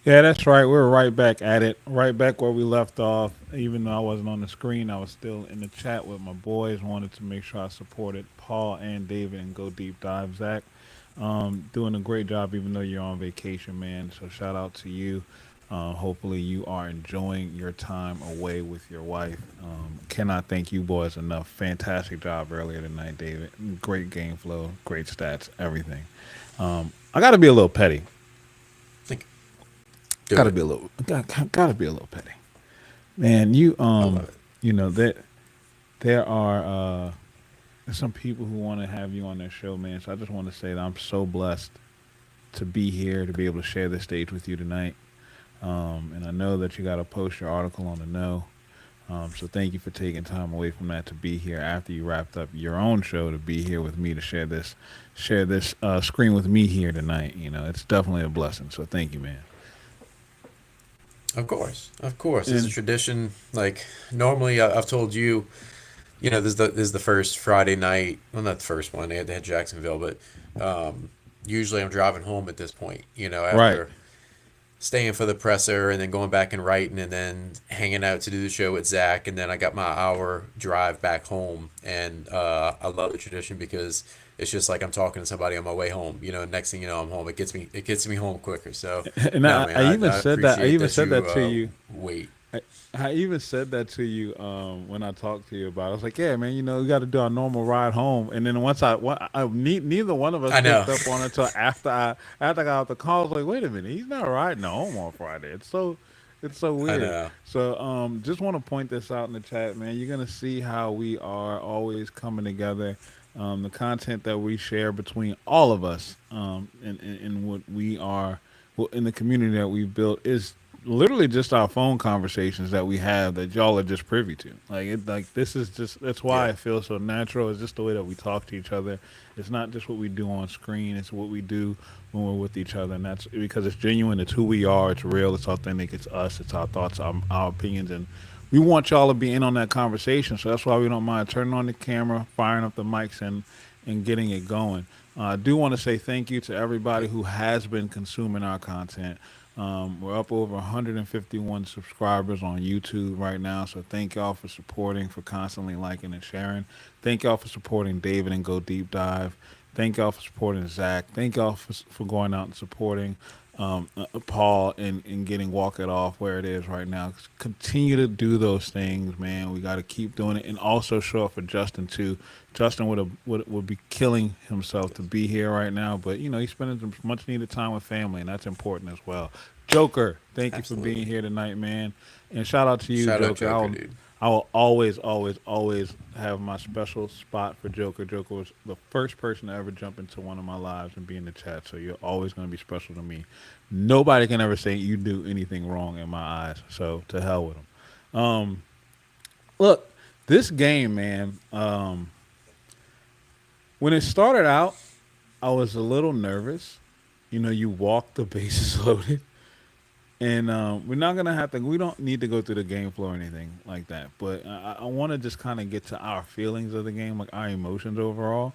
Yeah, that's right. We're right back at it, right back where we left off. Even though I wasn't on the screen, I was still in the chat with my boys. Wanted to make sure I supported Paul and David and go deep dive. Zach, doing a great job, even though you're on vacation, man. So shout out to you. Hopefully, you are enjoying your time away with your wife. Cannot thank you boys enough. Fantastic job earlier tonight, David. Great game flow, great stats, everything. I got to be a little petty. Think, do Gotta it. be a little, gotta be a little petty, man. I love it. You know that there are there's some people who want to have you on their show, man. So I just want to say that I'm so blessed to be here to be able to share this stage with you tonight. And I know that you got to post your article on the know. So thank you for taking time away from that to be here after you wrapped up your own show to be here with me to share this screen with me here tonight. You know, it's definitely a blessing. So thank you, man. Of course, of course. It's a And tradition. Like normally, I've told you, this is the first Friday night. Well, not the first one. They had Jacksonville, but usually I'm driving home at this point. right. After staying for the presser and then going back and writing and then hanging out to do the show with Zach, and then I got my hour drive back home. And I love the tradition because it's just like I'm talking to somebody on my way home. Next thing you know, I'm home. It gets me home quicker. So And no, man, I even I said that. I appreciate even that said you that to you. wait. I, I even said that to you when I talked to you about it. I was like, "Yeah, man, you know, we got to do our normal ride home." And then neither one of us I know. picked up on it until after I got off the call. I was like, "Wait a minute, he's not riding home on Friday." It's so I weird. know. So just want to point this out in the chat, man. You're gonna see how we are always coming together. The content that we share between all of us, and what we are, well, in the community that we've built is literally just our phone conversations that we have that y'all are just privy to. Like this is just that's why Yeah. it feels so natural. It's just the way that we talk to each other. It's not just what we do on screen. It's what we do when we're with each other, and that's because it's genuine. It's who we are. It's real. It's authentic. It's us. It's our thoughts, our opinions, and we want y'all to be in on that conversation. So that's why we don't mind turning on the camera, firing up the mics, and getting it going. I do want to say thank you to everybody who has been consuming our content. We're up over 151 subscribers on YouTube right now. So thank y'all for supporting, for constantly liking and sharing. Thank y'all for supporting David and Go Deep Dive. Thank y'all for supporting Zach. Thank y'all for going out and supporting Paul and getting Walk It Off where it is right now. Continue to do those things, man. We got to keep doing it, and also show up for Justin too. Justin would be killing himself to be here right now, but you know he's spending some much needed time with family, and that's important as well. Joker, thank you for being Absolutely. here tonight, man, and shout out to you, Shout out Joker. Joker, dude. I will always, always, always have my special spot for Joker. Joker was the first person to ever jump into one of my lives and be in the chat, so you're always going to be special to me. Nobody can ever say you do anything wrong in my eyes, so to hell with them. Look, this game, man. When it started out, I was a little nervous. You know, you walk the bases loaded, and we're not gonna have to. We don't need to go through the game flow or anything like that. But I want to just kind of get to our feelings of the game, like our emotions overall,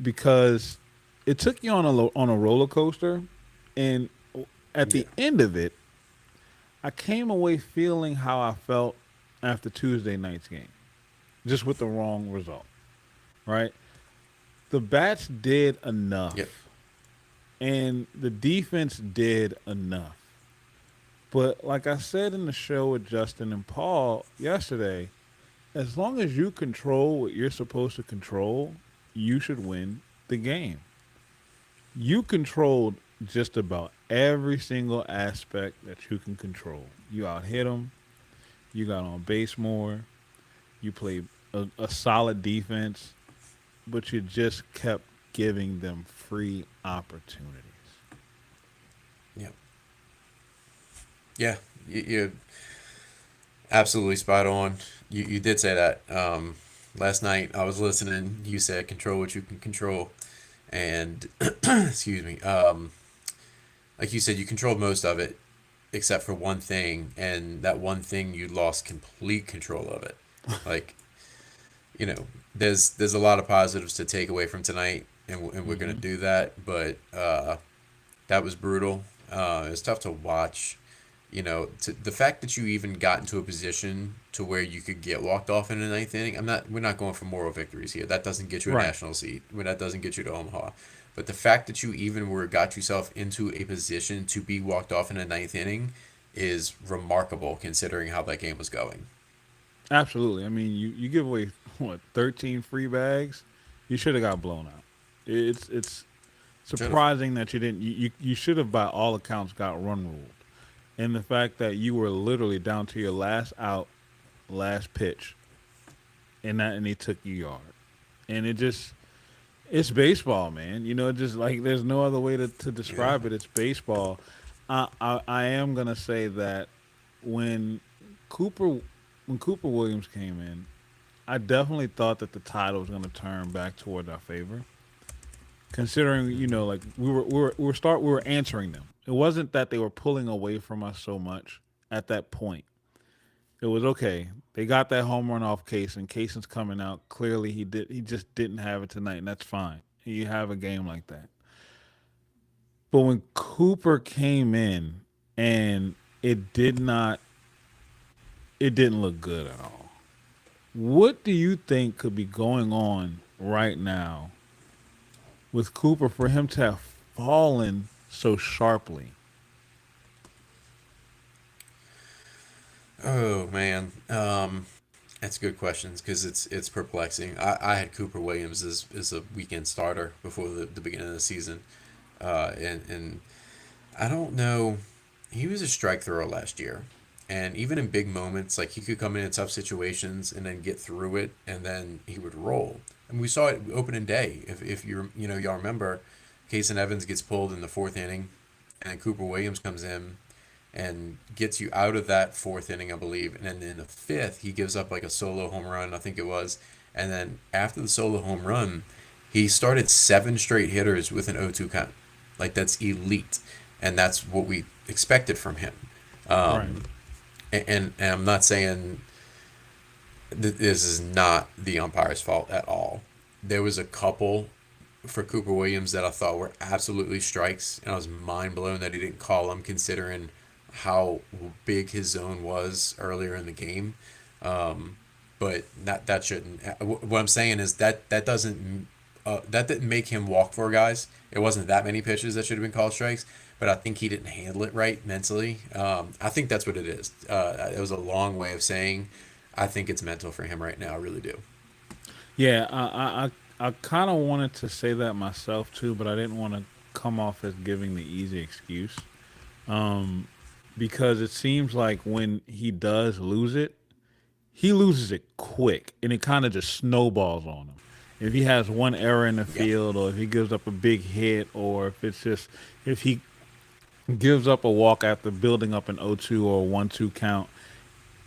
because it took you on on a roller coaster, and at Yeah. the end of it, I came away feeling how I felt after Tuesday night's game, just with the wrong result. Right? The bats did Yep. enough, and the defense did enough. But like I said in the show with Justin and Paul yesterday, as long as you control what you're supposed to control, you should win the game. You controlled just about every single aspect that you can control. You out hit them, you got on base more, you played a solid defense, but you just kept giving them free opportunities. Yep. Yeah. You're absolutely spot on. You did say that. Last night I was listening. You said control what you can control, and excuse me. Like you said, you controlled most of it except for one thing, and that one thing you lost complete control of it. Like there's a lot of positives to take away from tonight, and we're gonna Hmm. do that. But that was brutal. It's tough to watch. The fact that you even got into a position to where you could get walked off in the ninth inning. We're not going for moral victories here. That doesn't get you a Right. national seat. That doesn't get you to Omaha. But the fact that you even got yourself into a position to be walked off in the ninth inning is remarkable considering how that game was going. Absolutely. I mean, you give away what 13 free bags, you should have got blown out. It's Should have. surprising that you didn't. You should have by all accounts got run ruled, and the fact that you were literally down to your last out, last pitch, and he took you yard, and it just it's baseball, man. It just like there's no other way to Yeah. describe it. It's baseball. I am gonna say that when Cooper when Cooper Williams came in, I definitely thought that the tide was going to turn back toward our favor. Considering, like we were answering them. It wasn't that they were pulling away from us so much at that point. It was okay. They got that home run off Case, and Cason's coming out. Clearly, he just didn't have it tonight, and that's fine. You have a game like that. But when Cooper came in, and it didn't look good at all. What do you think could be going on right now with Cooper for him to have fallen so sharply? Oh man, that's good questions because it's perplexing. I had Cooper Williams as a weekend starter before the beginning of the season, and I don't know. He was a strike thrower last year, and even in big moments, like he could come in tough situations and then get through it, and then he would roll. And we saw it opening day. If y'all remember, Kason Evans gets pulled in the fourth inning, and Cooper Williams comes in and gets you out of that fourth inning, I believe. And then in the fifth, he gives up like a solo home run, I think it was. And then after the solo home run, he started seven straight hitters with an 0-2 count. Like that's elite, and that's what we expected from him. Right. Um, and I'm not saying this is not the umpire's fault at all. There was a couple for Cooper Williams that I thought were absolutely strikes, and I was mind blown that he didn't call them, considering how big his zone was earlier in the game. But that shouldn't. What I'm saying is that didn't make him walk four guys. It wasn't that many pitches that should have been called strikes, but I think he didn't handle it right mentally. I think that's what it is. It was a long way of saying I think it's mental for him right now. I really do. Yeah, I kind of wanted to say that myself too, but I didn't want to come off as giving the easy excuse. Because it seems like when he does lose it, he loses it quick, and it kind of just snowballs on him. If he has one error in the Yeah. field, or if he gives up a big hit, or if he gives up a walk after building up an 0-2 or a 1-2 count,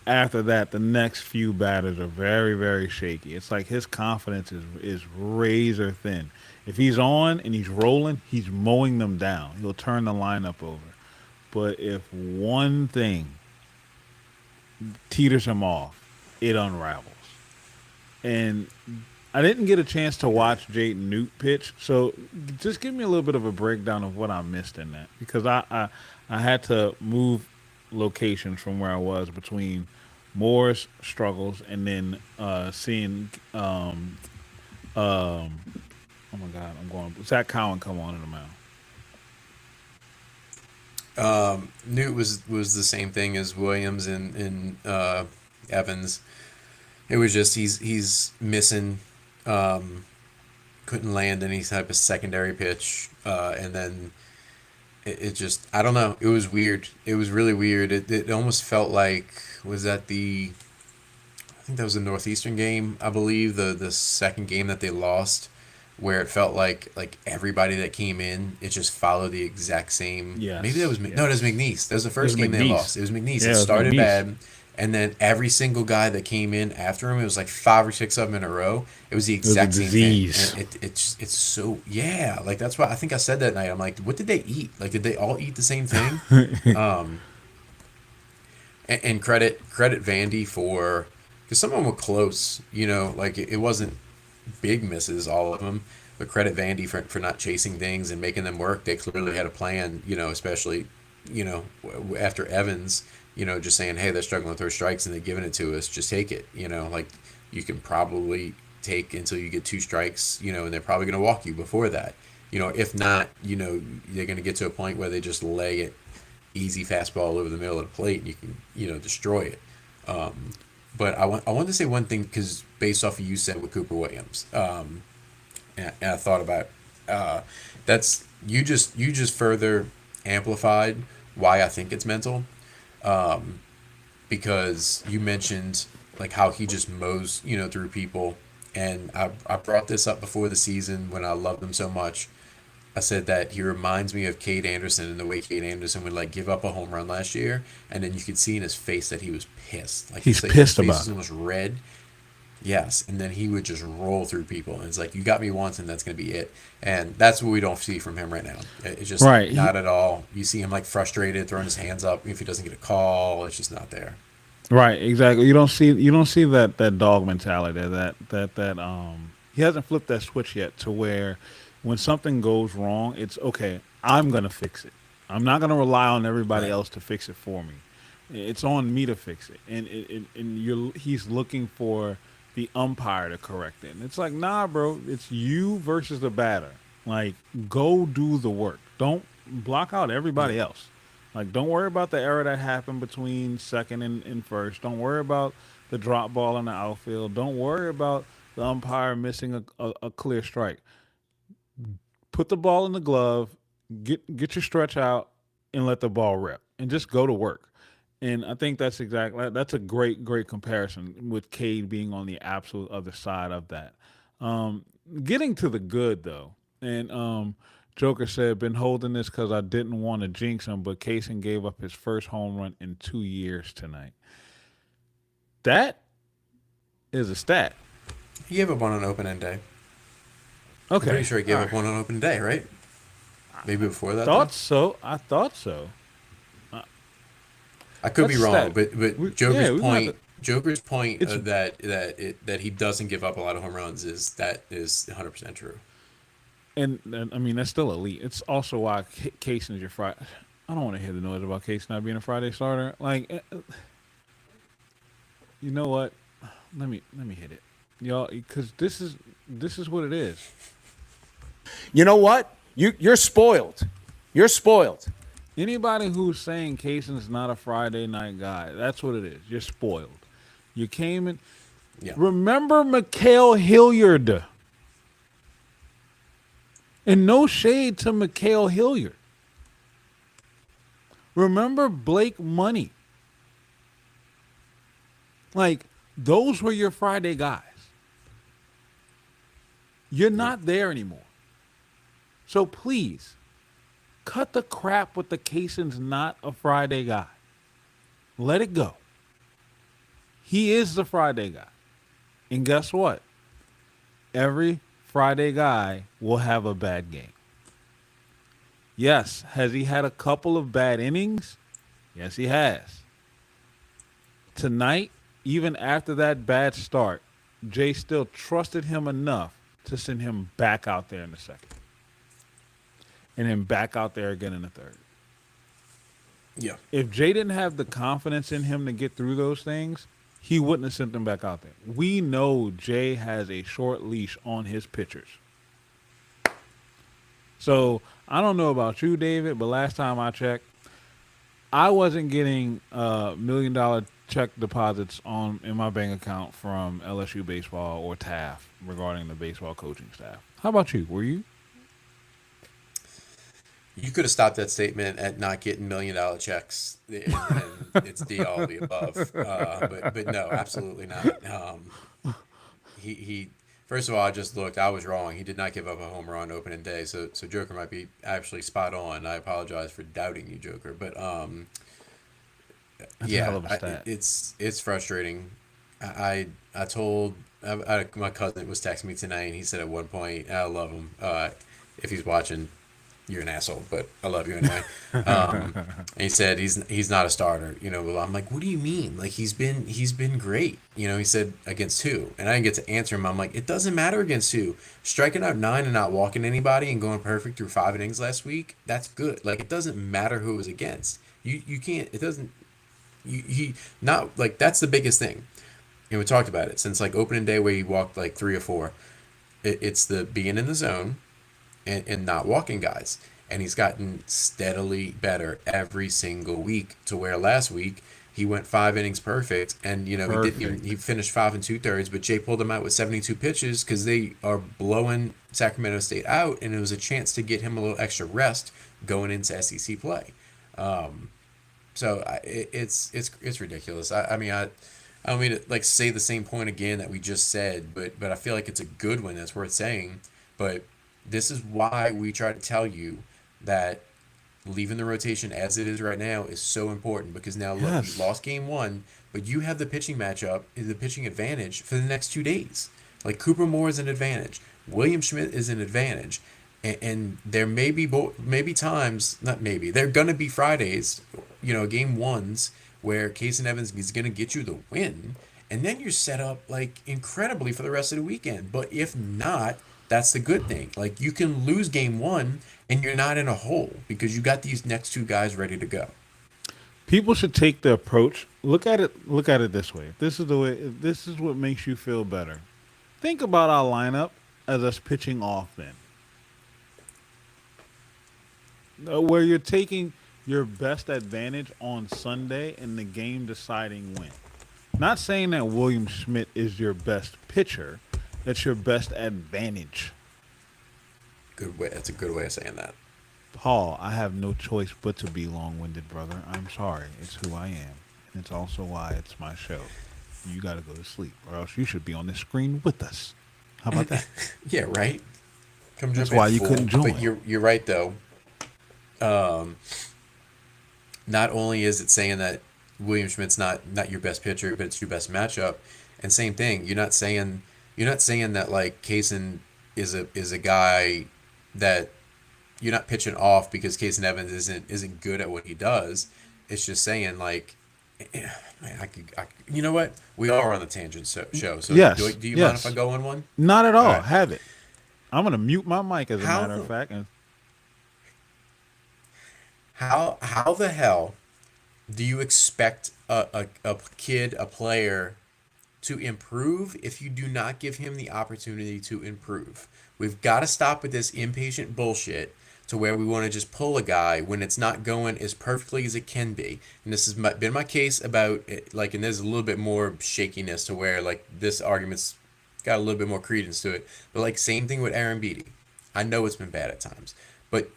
after that, the next few batters are very, very shaky. It's like his confidence is razor thin. If he's on and he's rolling, he's mowing them down. He'll turn the lineup over. But if one thing teeters him off, it unravels. And I didn't get a chance to watch Jayden Newt pitch, so just give me a little bit of a breakdown of what I missed in that because I had to move locations from where I was between Moore's struggles and then seeing um oh my god I'm going Zach Cowan come on in the mound. Newt was the same thing as Williams and Evans. It was just he's missing, um, couldn't land any type of secondary pitch, and then it just I don't know. It was weird. It was really weird. It almost felt like was that the I think that was the Northeastern game, I believe, the second game that they lost, where it felt like everybody that came in, it just followed the exact same. Maybe that Yes, was no, that was yes. McNeese. That was the It was first game they McNeese. lost. It was McNeese. It Yeah, it was started McNeese. bad, and then every single guy that came in after him, it was like five or six of them in a row. It was the It was a exact same thing, and disease. it's so yeah. Like that's why I think I said that night. I'm like, what did they eat? Like, did they all eat the same thing? Um, and credit Vandy for because some of them were close. Like it wasn't big misses, all of them, But credit Vandy for not chasing things and making them work. They clearly had a plan, especially, after Evans, just saying, hey, they're struggling with throw strikes and they're giving it to us. Just take it. Like you can probably take until you get two strikes, and they're probably going to walk you before that. If not, they're going to get to a point where they just lay it easy fastball over the middle of the plate and you can, destroy it. But I wanted to say one thing because based off of you said with Cooper Williams, and I thought about that's you just further amplified why I think it's mental, because you mentioned like how he just mows through people, and I brought this up before the season when I loved him so much. I said that he reminds me of Cade Anderson and the way Cade Anderson would like give up a home run last year, and then you could see in his face that he was pissed. Like He's his face pissed about was it. almost red. Yes, and then he would just roll through people, and it's like you got me once, and that's gonna be it. And that's what we don't see from him right now. It's just Right. not at all. You see him like frustrated, throwing his hands up if he doesn't get a call. It's just not there. Right, exactly. You don't see that dog mentality, he hasn't flipped that switch yet to where when something goes wrong, it's okay, I'm gonna fix it. I'm not gonna rely on everybody Right. else to fix it for me. It's on me to fix it. And he's looking for the umpire to correct it. And it's like, nah, bro, it's you versus the batter. Like, go do the work. Don't block out Yeah. everybody else. Like, don't worry about the error that happened between second and first. Don't worry about the drop ball in the outfield. Don't worry about the umpire missing a clear strike. Put the ball in the glove, get your stretch out, and let the ball rip, and just go to work. And I think that's a great comparison with Cade being on the absolute other side of that. Um, Getting to the good though, and Joker said, "Been holding this because I didn't want to jinx him, but Kaysen gave up his first home run in 2 years tonight." That is a stat. He gave up one on opening day. I'm pretty Okay, sure he all gave up right. one on opening day, right? Maybe before that though. Thought so. I thought so. Uh, I could be that's a wrong, stat. but Yeah, we're gonna have to. Joker's point It's that he doesn't give up a lot of home runs is 100% true. and I mean that's still elite. It's also why Case is your Friday. I don't want to hear the noise about Case not being a Friday starter. Like, you know what? Let me hit it, y'all, because this is what it is. You know what? You're spoiled. You're spoiled. Anybody who's saying Cason's not a Friday night guy, that's what it is. You're spoiled. You came in. Yeah. Remember Mikhail Hilliard. And no shade to Mikhail Hilliard. Remember Blake Money. Like, those were your Friday guys. You're Yeah. not there anymore. So please, cut the crap with the Cason's not a Friday guy. Let it go. He is the Friday guy. And guess what? Every Friday guy will have a bad game. Yes, has he had a couple of bad innings? Yes, he has. Tonight, even after that bad start, Jay still trusted him enough to send him back out there in the second. And then back out there again in the third. Yeah. If Jay didn't have the confidence in him to get through those things, he wouldn't have sent them back out there. We know Jay has a short leash on his pitchers. So I don't know about you, David, but last time I checked, I wasn't getting $1 million check deposits on in my bank account from LSU baseball or TAF regarding the baseball coaching staff. How about you? Were you? You could have stopped that statement at not getting $1 million checks, and it's the all of the above. But no, absolutely not. He first of all, I just looked. I was wrong. He did not give up a home run opening day. So Joker might be actually spot on. I apologize for doubting you, Joker. But That's a hell yeah, of a stat. it's frustrating. I told my cousin was texting me tonight, and he said at one point, I love him. If he's watching, you're an asshole, but I love you anyway. And he said he's not a starter. Well, I'm like, what do you mean? Like he's been great. He said against who? And I didn't get to answer him. I'm like, it doesn't matter against who. Striking out 9 and not walking anybody and going perfect through 5 innings last week. That's good. Like it doesn't matter who it was against. You can't. It doesn't. He not like that's the biggest thing. And we talked about it since like opening day where he walked like 3 or 4. It's the being in the zone and not walking guys. And he's gotten steadily better every single week to where last week he went 5 innings perfect. And, he finished 5 2/3, but Jay pulled him out with 72 pitches because they are blowing Sacramento State out. And it was a chance to get him a little extra rest going into SEC play. It's ridiculous. I don't mean to like say the same point again that we just said, but I feel like it's a good one that's worth saying. But this is why we try to tell you that leaving the rotation as it is right now is so important, because now look, you lost game 1, but you have the pitching advantage for the next 2 days. Like Cooper Moore is an advantage, William Schmidt is an advantage, and there may be times, not maybe, there are gonna be Fridays, game 1s where Casey Evans is going to get you the win, and then you're set up like incredibly for the rest of the weekend. But if not, that's the good thing. Like you can lose game 1 and you're not in a hole because you got these next 2 guys ready to go. People should take the approach. Look at it this way. This is what makes you feel better. Think about our lineup as us pitching off then. Where you're taking your best advantage on Sunday in the game deciding win. Not saying that William Schmidt is your best pitcher. That's your best advantage. Good way. That's a good way of saying that. Paul, I have no choice but to be long-winded, brother. I'm sorry. It's who I am. And it's also why it's my show. You got to go to sleep, or else you should be on the screen with us. How about that? Yeah, right? Come That's why you couldn't join. But you're right, though. Not only is it saying that William Schmidt's not your best pitcher, but it's your best matchup, and same thing. You're not saying that like Kaysen is a guy that you're not pitching off because Kaysen Evans isn't good at what he does. It's just saying like, man, you know what? We are on the tangent show. So yes, do you mind if I go on one? Not at all. All right. Have it. I'm gonna mute my mic as a matter of fact. And How the hell do you expect a player to improve if you do not give him the opportunity to improve? We've got to stop with this impatient bullshit to where we want to just pull a guy when it's not going as perfectly as it can be. And this has been my case about it, like, and there's a little bit more shakiness to where like this argument's got a little bit more credence to it. But like same thing with Aaron Beatty. I know it's been bad at times, but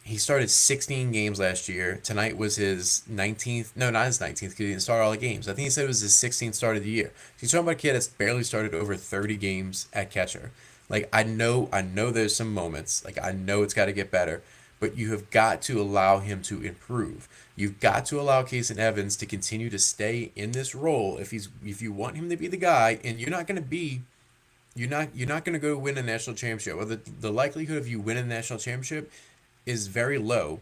he started 16 games last year. Tonight was his 19th. No, not his 19th because he didn't start all the games. I think he said it was his 16th start of the year. He's talking about a kid that's barely started over 30 games at catcher. Like, I know there's some moments. Like, I know it's got to get better. But you have got to allow him to improve. You've got to allow Kaysen Evans to continue to stay in this role if you want him to be the guy, and you're not going to go win a national championship. Or the likelihood of you winning a national championship is very low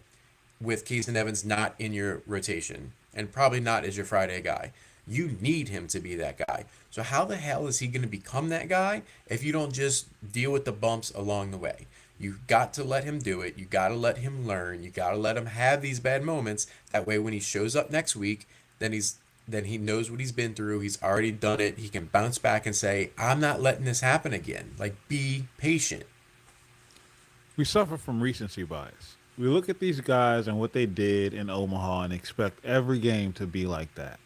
with Kaysen Evans not in your rotation and probably not as your Friday guy. You need him to be that guy. So how the hell is he going to become that guy if you don't just deal with the bumps along the way? You've got to let him do it. You got to let him learn. You got to let him have these bad moments. That way when he shows up next week, then he knows what he's been through. He's already done it. He can bounce back and say, I'm not letting this happen again. Like, be patient. We suffer from recency bias. We look at these guys and what they did in Omaha and expect every game to be like that.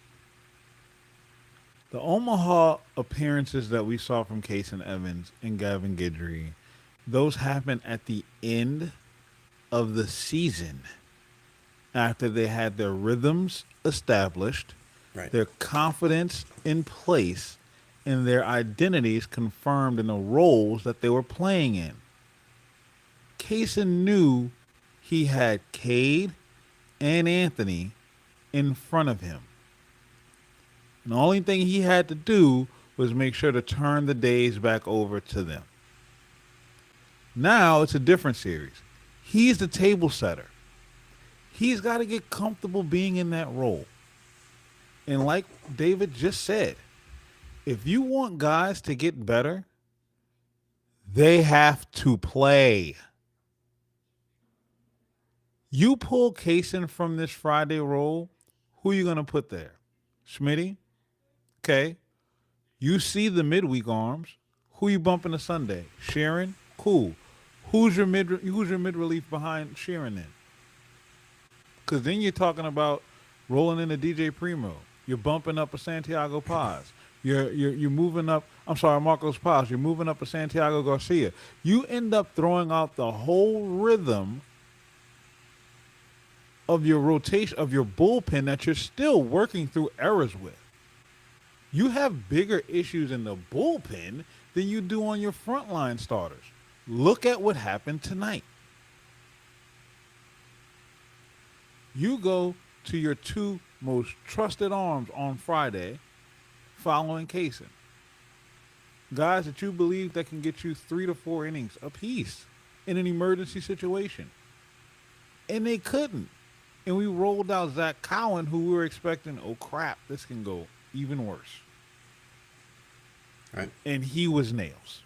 The Omaha appearances that we saw from Kaysen Evans and Gavin Guidry, those happened at the end of the season after they had their rhythms established, right, their confidence in place, and their identities confirmed in the roles that they were playing in. Kaysen knew he had Cade and Anthony in front of him. And the only thing he had to do was make sure to turn the days back over to them. Now it's a different series. He's the table setter. He's got to get comfortable being in that role. And like David just said, if you want guys to get better, they have to play. You pull Kaysen from this Friday role, who are you going to put there? Schmitty? Okay. You see the midweek arms. Who you bumping to Sunday? Sharon? Cool. Who's your mid relief behind Sharon then? Because then you're talking about rolling into DJ Primo. You're bumping up a Santiago Paz. You're moving up. I'm sorry, Marcos Paz. You're moving up a Santiago Garcia. You end up throwing out the whole rhythm of your rotation of your bullpen that you're still working through errors with. You have bigger issues in the bullpen than you do on your frontline starters. Look at what happened tonight. You go to your two most trusted arms on Friday following Kaysen. Guys that you believe that can get you 3 to 4 innings apiece in an emergency situation. And they couldn't. And we rolled out Zach Cowan, who we were expecting, oh crap, this can go even worse. Right. And he was nails.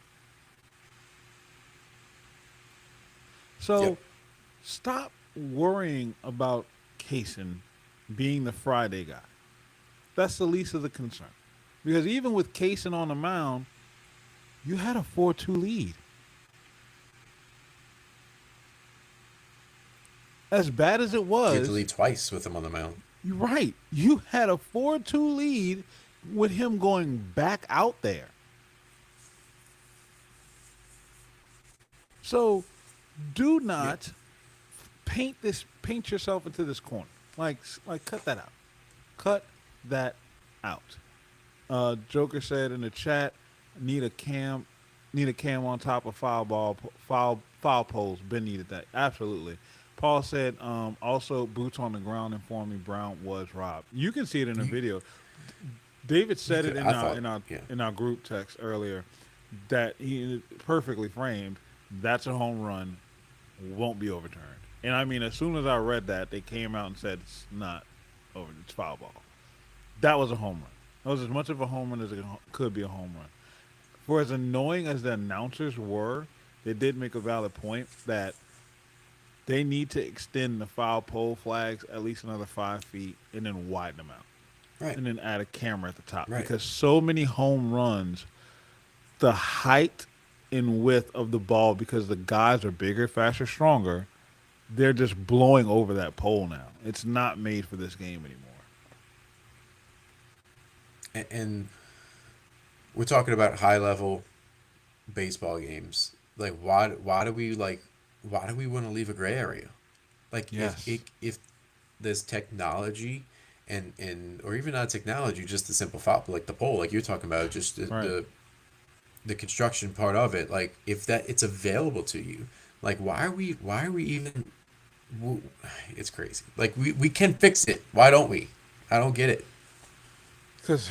So Yep. stop worrying about Kaysen being the Friday guy. That's the least of the concern. Because even with Kaysen on the mound, you had a 4-2 lead. As bad as it You had to was, lead twice with him on the mound. you're right. You had a 4-2 lead with him going back out there. So do not paint yourself into this corner. Like cut that out. Cut that out. Joker said in the chat, need a cam on top of foul poles. Ben needed that. Absolutely. Paul said, also boots on the ground informed me Brown was robbed. You can see it in the video. David said it in our group text earlier that he perfectly framed. That's a home run, won't be overturned. And I mean, as soon as I read that, they came out and said it's not over. It's foul ball. That was a home run. That was as much of a home run as it could be a home run. For as annoying as the announcers were, they did make a valid point that they need to extend the foul pole flags at least another 5 feet and then widen them out. Right. And then add a camera at the top. Right. Because so many home runs, the height and width of the ball, because the guys are bigger, faster, stronger, they're just blowing over that pole now. It's not made for this game anymore. And we're talking about high level baseball games. Like why do we want to leave a gray area? Like Yes. if there's technology and or even not technology, just the simple foul, like the pole, like you're talking about, just the construction part of it. Like if that it's available to you, like why are we even? It's crazy. Like we can fix it. Why don't we? I don't get it. Because,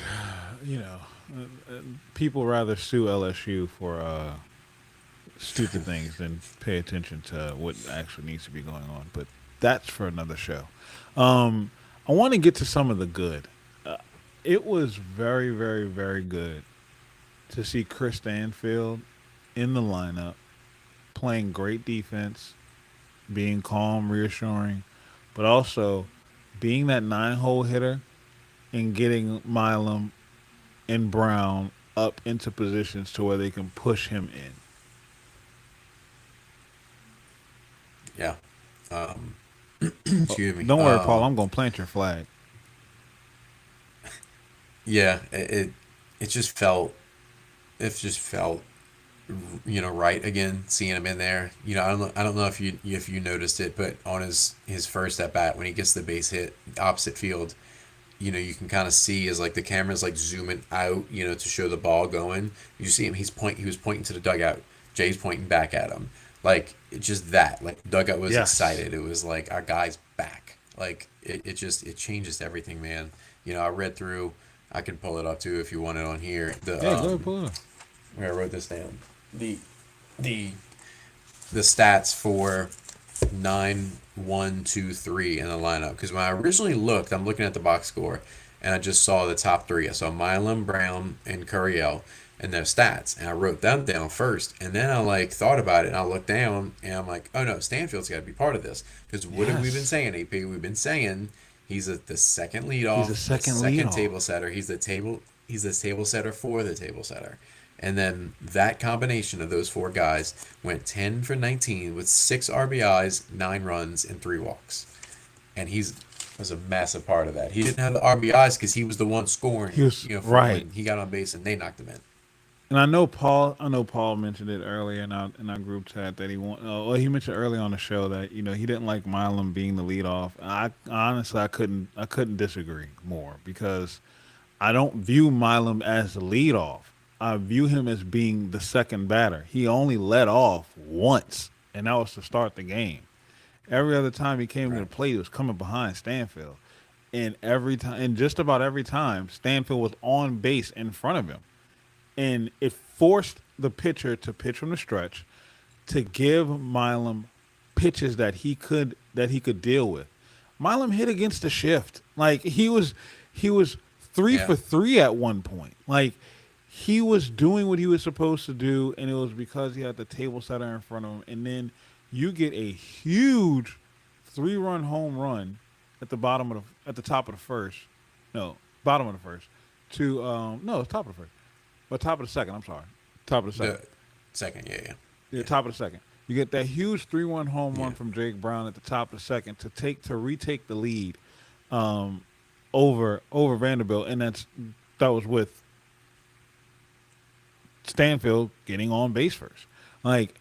people rather sue LSU for stupid things than pay attention to what actually needs to be going on. But that's for another show. I want to get to some of the good. It was very, very, very good to see Chris Stanfield in the lineup, playing great defense, being calm, reassuring, but also being that 9-hole hitter and getting Milam and Brown up into positions to where they can push him in. Yeah. Excuse me. Don't worry, Paul. I'm going to plant your flag. Yeah. It just felt right again, seeing him in there. I don't know if you noticed it, but on his first at bat, when he gets the base hit opposite field, you can kind of see as like the camera's like zooming out, to show the ball going. You see him. He was pointing to the dugout. Jay's pointing back at him. Like it's just that. Like the dugout was excited. It was like our guy's back. Like it changes everything, man. I read through. I can pull it up too if you want it on here. Go ahead, pull it up. Where I wrote this down. The stats for 9, 1, 2, 3 in the lineup. Because when I originally looked, I'm looking at the box score, and I just saw the top three. I saw Milam, Brown, and Curiel and their stats, and I wrote them down first. And then I like thought about it, and I looked down, and I'm like, oh no, Stanfield's got to be part of this. Because what have we been Yes. saying, AP? We've been saying he's the second He's leadoff, a the second second leadoff. table setter. He's the table setter for the table setter. And then that combination of those four guys went 10 for 19 with 6 RBIs, 9 runs, and 3 walks. And he's was a massive part of that. He didn't have the RBIs because he was the one He scoring, was for right. when he got on base and they knocked him in. And I know Paul. I know Paul mentioned it earlier in our group chat that he want. Well, he mentioned early on the show that he didn't like Milam being the leadoff. I honestly I couldn't disagree more because I don't view Milam as the leadoff. I view him as being the second batter. He only led off once, and that was to start the game. Every other time he came to the Right. plate, he was coming behind Stanfield, and just about every time, Stanfield was on base in front of him, and it forced the pitcher to pitch from the stretch to give Milam pitches that he could deal with. Milam hit against the shift. Like he was three Yeah. for three at one point. Like he was doing what he was supposed to do, and it was because he had the table setter in front of him. And then you get a huge 3-run home run at the top of the first. No, bottom of the first. To no, it's top of the first. But top of the second, I'm sorry. Top of the second. The second, yeah, yeah. Yeah, top of the second. You get that huge 3-1 home run Yeah. from Jake Brown at the top of the second to retake the lead over Vanderbilt, and that was with Stanfield getting on base first. Like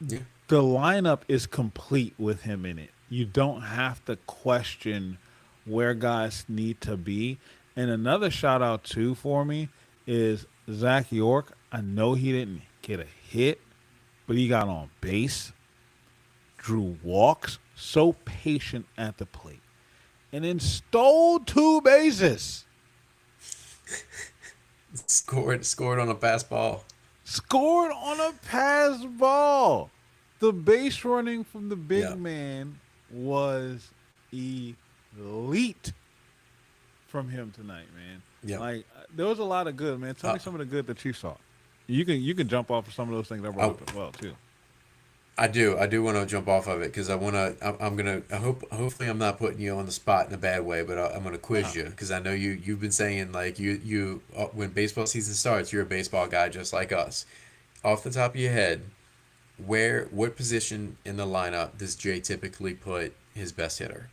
Yeah. the lineup is complete with him in it. You don't have to question where guys need to be. And another shout out too for me is Zach York. I know he didn't get a hit, but he got on base, drew walks, so patient at the plate, and then stole 2 bases. Scored on a pass ball. Scored on a pass ball. The base running from the big Yeah. man was elite from him tonight, man. Yeah. Like there was a lot of good, man. Tell me Uh, some of the good that you saw. You can jump off of some of those things I brought I, up as well too. I do want to jump off of it because I'm gonna, hopefully I'm not putting you on the spot in a bad way, but I'm gonna quiz No. you because I know you've been saying like when baseball season starts, you're a baseball guy just like us. Off the top of your head, what position in the lineup does Jay typically put his best hitter?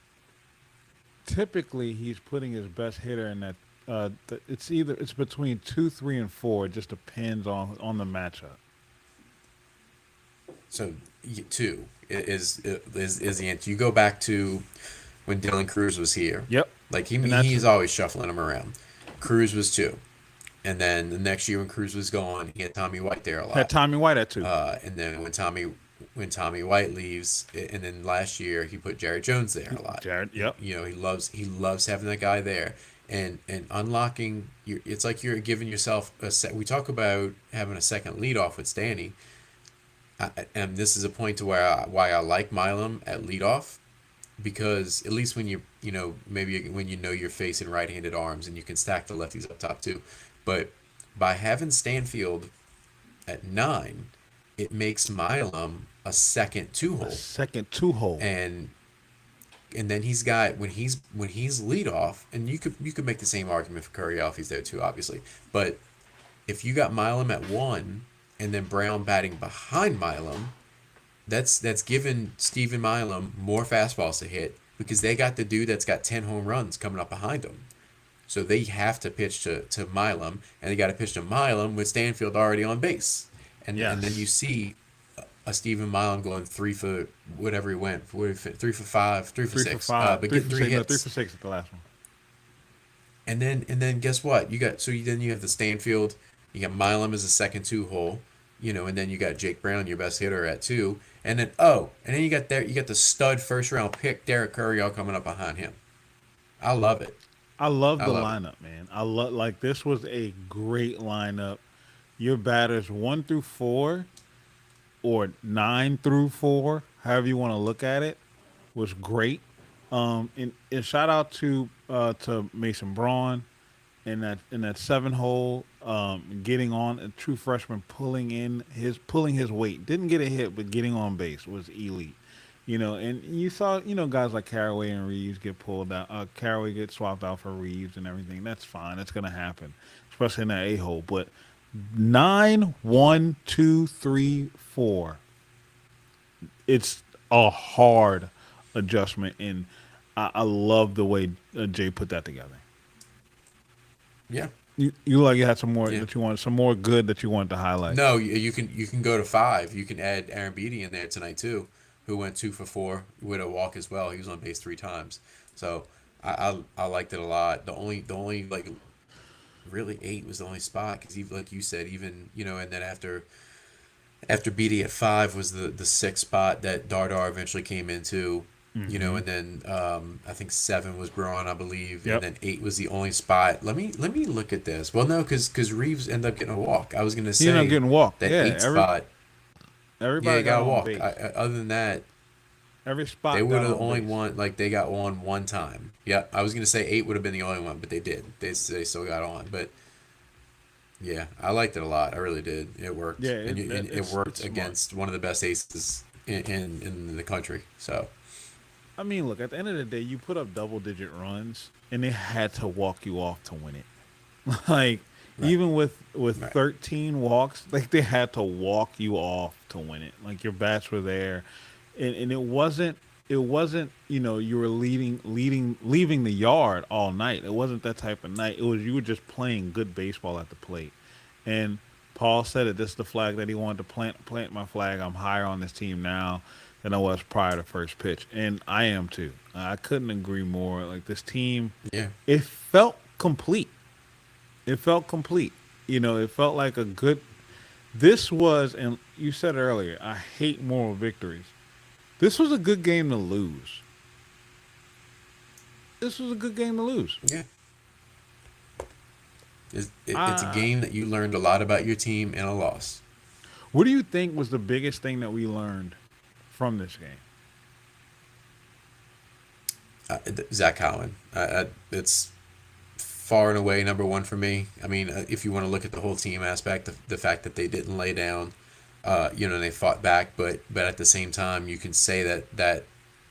Typically, he's putting his best hitter in that. It's between 2, 3, and 4. It just depends on the matchup. So two is the answer. You go back to when Dylan Cruz was here. Yep, Like and that's he's always shuffling them around. Cruz was two, and then the next year when Cruz was gone, he had Tommy White there a had lot. Tommy White at 2. And then when Tommy White leaves, and then last year he put Jared Jones there a lot. Jared. Yep. He loves having that guy there, and unlocking your. It's like you're giving yourself a set. We talk about having a second leadoff with Stanny, and this is a point to why I like Milam at leadoff, because at least when maybe when you're facing right-handed arms and you can stack the lefties up top too, but by having Stanfield at 9, it makes Milam a second two A hole, second 2 hole. and then he's got when he's lead off, and you could make the same argument for Curry if he's there too, obviously. But if you got Milam at 1 and then Brown batting behind Milam, that's given Steven Milam more fastballs to hit because they got the dude that's got 10 home runs coming up behind him. So they have to pitch to Milam, and they got to pitch to Milam with Stanfield already on base. And then you Yes. see a Stephen Milam going 3 for whatever he went, 3 for 5, 3 for 6, 3 for 5. but Three getting for three 6. No, three hits. for six at the last one. And then guess what? Then you have the Stanfield, you got Milam as a second two hole, and then you got Jake Brown, your best hitter at 2, and then you got the stud first round pick Derek Curry all coming up behind him. I love it. I love I the love it. lineup, man. I love like this was a great lineup. Your batters 1 through 4 or 9 through 4, however you want to look at it, was great. And shout out to Mason Braun in that seven hole, getting on a true freshman, pulling his weight. Didn't get a hit, but getting on base was elite. And you saw guys like Caraway and Reeves get pulled out. Caraway get swapped out for Reeves and everything. That's fine. That's gonna happen, especially in that a hole. But 9, 1, 2, 3, 4. It's a hard adjustment, and I love the way Jay put that together. Yeah. You had some more Yeah. that you want, some more good that you wanted to highlight. No, you can go to five. You can add Aaron Beatty in there tonight too, who went 2 for 4 with a walk as well. He was on base 3 times. So I liked it a lot. The only like really 8 was the only spot because even like you said, even and then after Beatty at 5 was the sixth spot that Dardar eventually came into. And then I think 7 was Braun, I believe, and Yep. then 8 was the only spot. Let me look at this. Well, no, because Reeves ended up getting a walk. I was gonna He ended up say getting walked. that Yeah, 8 spot. Yeah, everybody he got got a on walk. base. Other than that, Every they spot would got have on only base. won. Like they got one time. Yeah, I was gonna say 8 would have been the only one, but they did. They still got on. But yeah, I liked it a lot. I really did. It worked, Yeah, and it it's worked smart. against one of the best aces in the country. So I mean, look, at the end of the day, you put up double digit runs, and they had to walk you off to win it. Like right, even with right. 13 walks, like they had to walk you off to win it. Like your bats were there, and it wasn't you were leaving the yard all night. It wasn't that type of night. It was you were just playing good baseball at the plate. And Paul said it. This is the flag that he wanted to plant my flag. I'm higher on this team now than I was prior to first pitch, and I am too. I couldn't agree more. Like this team, Yeah, it felt complete. It felt complete. It felt like a good. This was, and you said earlier, I hate moral victories. This was a good game to lose. This was a good game to lose. yeah. It's a Uh, game that you learned a lot about your team in a loss. what do you think was the biggest thing that we learned from this game? Zach Cowan. It's far and away number one for me. I mean, if you want to look at the whole team aspect, the fact that they didn't lay down, they fought back, but at the same time, you can say that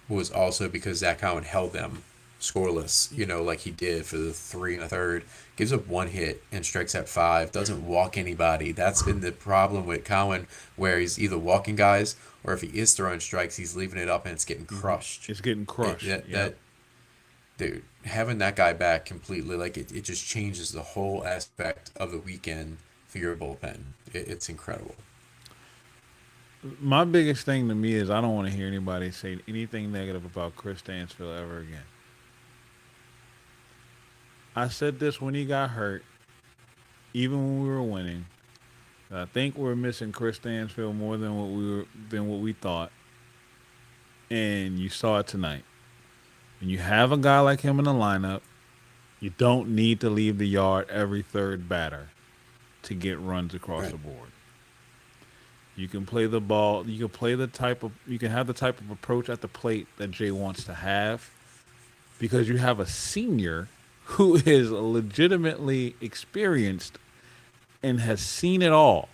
was also because Zach Cowan held them scoreless, like he did for the 3 1/3. Gives up 1 hit and strikes at 5. Doesn't walk anybody. That's been the problem with Cowan, where he's either walking guys or if he is throwing strikes, he's leaving it up and it's getting crushed. It's getting It, crushed. that Yep. that dude, having that guy back completely, like it just changes the whole aspect of the weekend for your bullpen. It's incredible. My biggest thing to me is I don't want to hear anybody say anything negative about Chris Stansfield ever again. I said this when he got hurt, even when we were winning. I think we're missing Chris Stansfield more than what we thought, and you saw it tonight. When you have a guy like him in the lineup, you don't need to leave the yard every third batter to get runs across Right. the board. You can play the ball. You can play the type of. You can have the type of approach at the plate that Jay wants to have because you have a senior who is legitimately experienced and has seen it all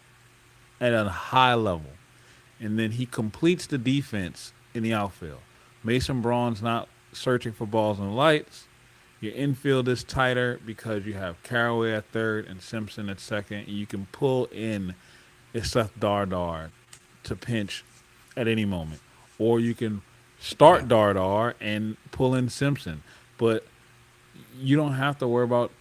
at a high level. And then he completes the defense in the outfield. Mason Braun's not searching for balls and lights. Your infield is tighter because you have Caraway at third and Simpson at second. And you can pull in Seth Dardar to pinch at any moment. Or you can Yeah. start Dardar and pull in Simpson. But you don't have to worry about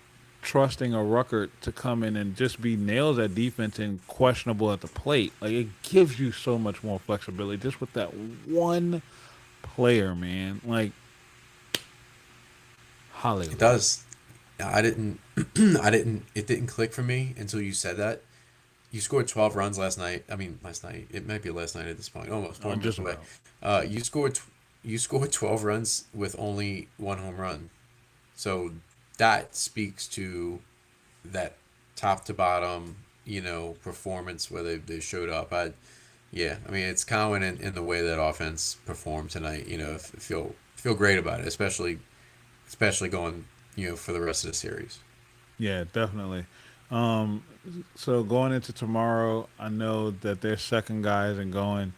trusting a Rucker to come in and just be nails at defense and questionable at the plate. Like it gives you so much more flexibility just with that one player, man. Like It hallelujah. does. I didn't. It didn't click for me until you said that. You scored 12 runs last night. I mean, last night. It might be last night at this point. Almost 4 minutes Just away. about. You scored 12 runs with only one home run. So that speaks to that top to bottom, performance where they showed up. Yeah, I mean it's common in the way that offense performed tonight. Feel great about it, especially going for the rest of the series. Yeah, definitely. Um, so going into tomorrow, I know that their second guy isn't going.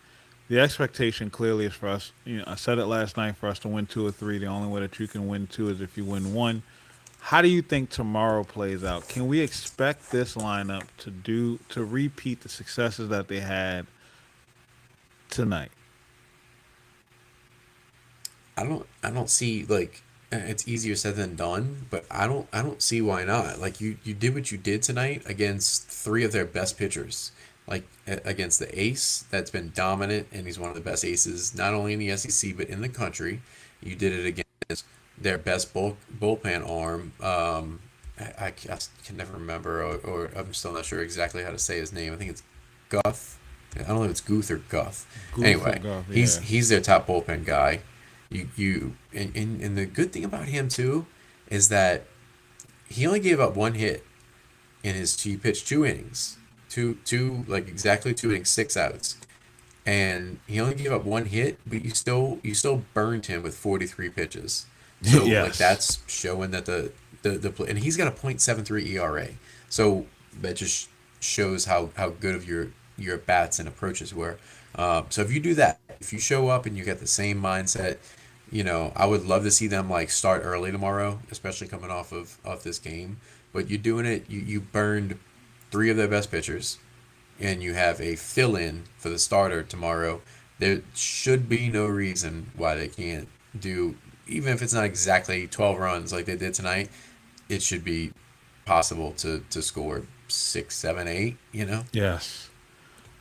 The expectation clearly is for us. I said it last night, for us to win two or three. The only way that you can win two is if you win one. How do you think tomorrow plays out? Can we expect this lineup to repeat the successes that they had tonight? I don't see like it's easier said than done, but I don't see why not. Like you did what you did tonight against three of their best pitchers. Like against the ace that's been dominant, and he's one of the best aces not only in the SEC but in the country. You did it against their best bullpen arm. I can never remember, or I'm still not sure exactly how to say his name. I think it's Guth. I don't know if it's Guth or Guth. Goof or Anyway, golf, he's yeah. he's their top bullpen guy. And the good thing about him too is that he only gave up one hit in his he pitched 2 innings, two like exactly 2 innings, 6 outs, and he only gave up one hit, but you still burned him with 43 pitches. So like Yes. that's showing that and he's got a .73 ERA. So that just shows how good of your bats and approaches were. So if you do that, if you show up and you get the same mindset, I would love to see them like start early tomorrow, especially coming off this game. But you're doing it. You burned three of their best pitchers, and you have a fill in for the starter tomorrow. There should be no reason why they can't do, even if it's not exactly 12 runs like they did tonight. It should be possible to score six, seven, eight. Yes.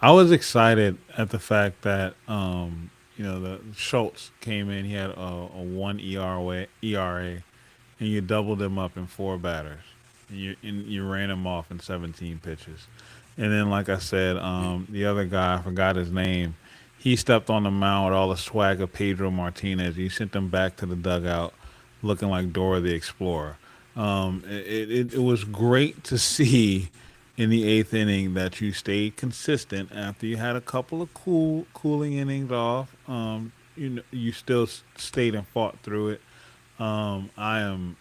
I was excited at the fact that the Schultz came in. He had a one ERA, and you doubled him up in four batters. And you ran him off in 17 pitches. And then, like I said, the other guy, I forgot his name. He stepped on the mound with all the swag of Pedro Martinez. He sent them back to the dugout, looking like Dora the Explorer. It was great to see in the eighth inning that you stayed consistent after you had a couple of cooling innings off. You still stayed and fought through it. I am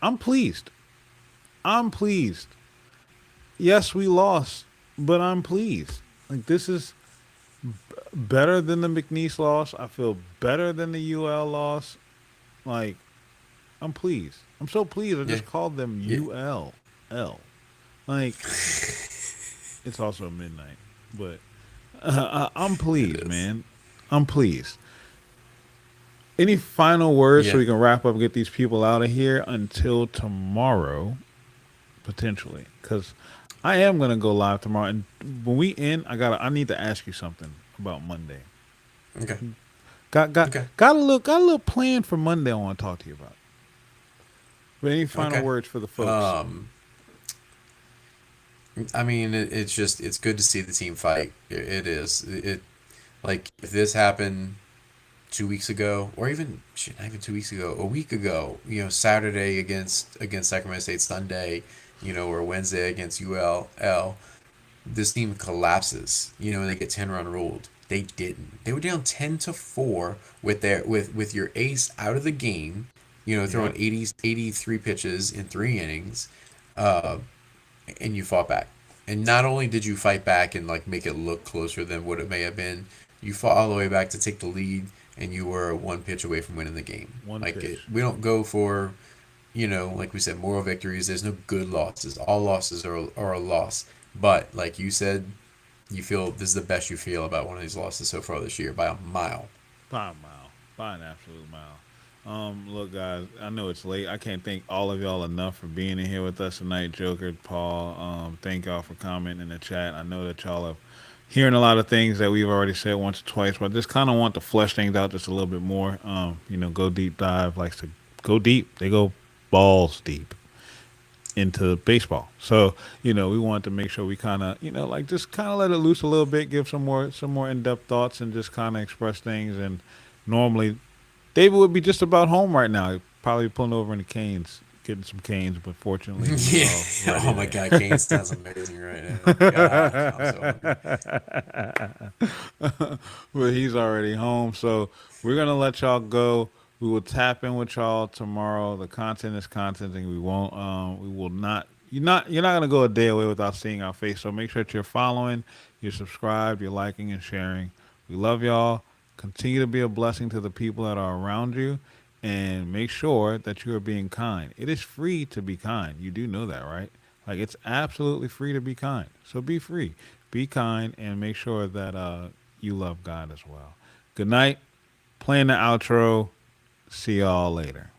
I'm pleased. I'm pleased. Yes, we lost, but I'm pleased. Like, this is better than the McNeese loss. I feel better than the UL loss. Like, I'm pleased. I'm so pleased. I Yeah, just called them yeah. ULL. Like, it's also midnight, but I'm It pleased, is. man. I'm pleased. Any final words so Yeah. we can wrap up and get these people out of here until tomorrow, potentially? Because I am gonna go live tomorrow, and when we end, I need to ask you something about Monday. Okay. Got got Okay. got a little plan for Monday. I want to talk to you about. But any final Okay. words for the folks? Um, I mean, it's good to see the team fight. It is. Like if this happened 2 weeks ago, or even shit, not even 2 weeks ago, a week ago, Saturday against Sacramento State, Sunday, or Wednesday against ULL, this team collapses. And they get 10-run ruled. They didn't. They were down 10-4 with your ace out of the game. Throwing Yep. 83 pitches in 3 innings. Uh, and you fought back. And not only did you fight back and like make it look closer than what it may have been, you fought all the way back to take the lead, and you were one pitch away from winning the game. One Like pitch. we don't go for, like we said, moral victories. There's no good losses. All losses are a loss. But like you said, you feel this is the best you feel about one of these losses so far this year by a mile. By a mile. By an absolute mile. Look, guys, I know it's late. I can't thank all of y'all enough for being in here with us tonight. Joker, Paul, thank y'all for commenting in the chat. I know that y'all are hearing a lot of things that we've already said once or twice, but I just kind of want to flesh things out just a little bit more. Go deep dive likes to go deep. They go balls deep into baseball. So, we want to make sure we kind of, like just kind of let it loose a little bit, give some more in-depth thoughts and just kind of express things. And normally David would be just about home right now. He'd probably pulling over in the Canes getting some canes, but fortunately, Yeah. he's all ready Oh my to- God, Kane sounds amazing right now. God, I'm so hungry. but he's already home. So we're gonna let y'all go. We will tap in with y'all tomorrow. The content is content, and we will not. You're not gonna go a day away without seeing our face. So make sure that you're following, you're subscribed, you're liking and sharing. We love y'all. Continue to be a blessing to the people that are around you, and make sure that you are being kind. It is free to be kind. You do know that, right? Like it's absolutely free to be kind. So be free, be kind, and make sure that you love God as well. Good night. Playing the outro. See y'all later.